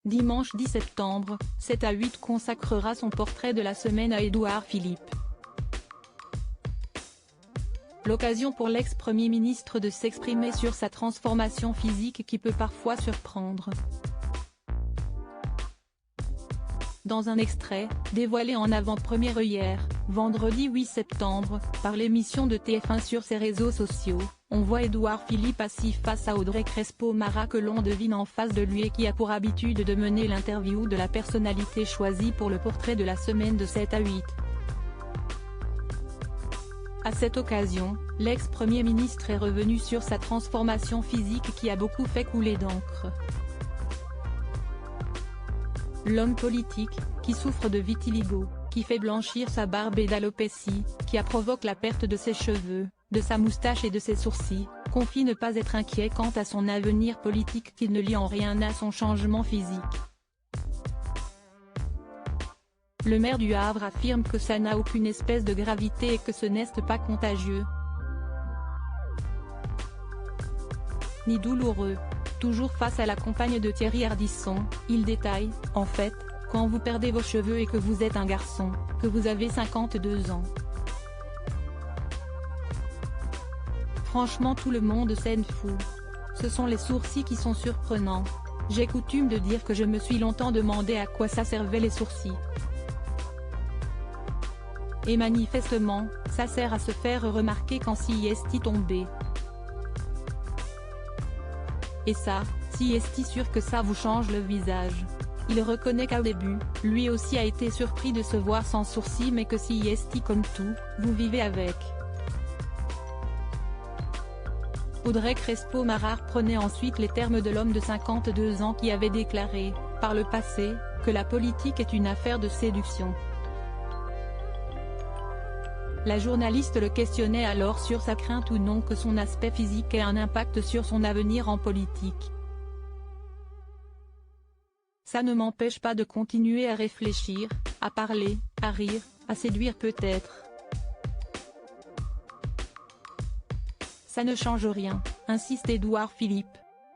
Dimanche 10 septembre, 7 à 8 consacrera son portrait de la semaine à Édouard Philippe. L'occasion pour l'ex-premier ministre de s'exprimer sur sa transformation physique qui peut parfois surprendre. Dans un extrait, dévoilé en avant-première hier, vendredi 8 septembre, par l'émission de TF1 sur ses réseaux sociaux, on voit Édouard Philippe assis face à Audrey Crespo-Mara que l'on devine en face de lui et qui a pour habitude de mener l'interview de la personnalité choisie pour le portrait de la semaine de 7 à 8. À cette occasion, l'ex-premier ministre est revenu sur sa transformation physique qui a beaucoup fait couler d'encre. L'homme politique, qui souffre de vitiligo, qui fait blanchir sa barbe et d'alopécie, qui provoque la perte de ses cheveux, de sa moustache et de ses sourcils, confie ne pas être inquiet quant à son avenir politique qui ne lie en rien à son changement physique. Le maire du Havre affirme que ça n'a aucune espèce de gravité et que ce n'est pas contagieux, ni douloureux. Toujours face à la compagne de Thierry Ardisson, il détaille, en fait, quand vous perdez vos cheveux et que vous êtes un garçon, que vous avez 52 ans. Franchement tout le monde s'en fout. Ce sont les sourcils qui sont surprenants. J'ai coutume de dire que je me suis longtemps demandé à quoi ça servait les sourcils. Et manifestement, ça sert à se faire remarquer quand si est tombé. Et ça, si est sûr que ça vous change le visage. Il reconnaît qu'au début, lui aussi a été surpris de se voir sans sourcils mais que si est comme tout, vous vivez avec. Audrey Crespo-Mara prenait ensuite les termes de l'homme de 52 ans qui avait déclaré, par le passé, que la politique est une affaire de séduction. La journaliste le questionnait alors sur sa crainte ou non que son aspect physique ait un impact sur son avenir en politique. Ça ne m'empêche pas de continuer à réfléchir, à parler, à rire, à séduire peut-être. Ça ne change rien, insiste Édouard Philippe.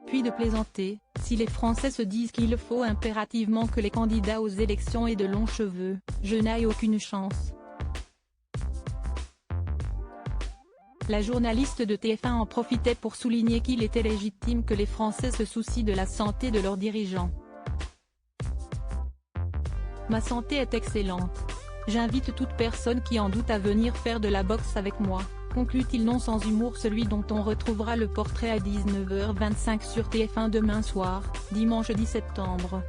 Puis de plaisanter, si les Français se disent qu'il faut impérativement que les candidats aux élections aient de longs cheveux, je n'ai aucune chance. La journaliste de TF1 en profitait pour souligner qu'il était légitime que les Français se soucient de la santé de leurs dirigeants. Ma santé est excellente. J'invite toute personne qui en doute à venir faire de la boxe avec moi, conclut-il non sans humour celui dont on retrouvera le portrait à 19h25 sur TF1 demain soir, dimanche 10 septembre.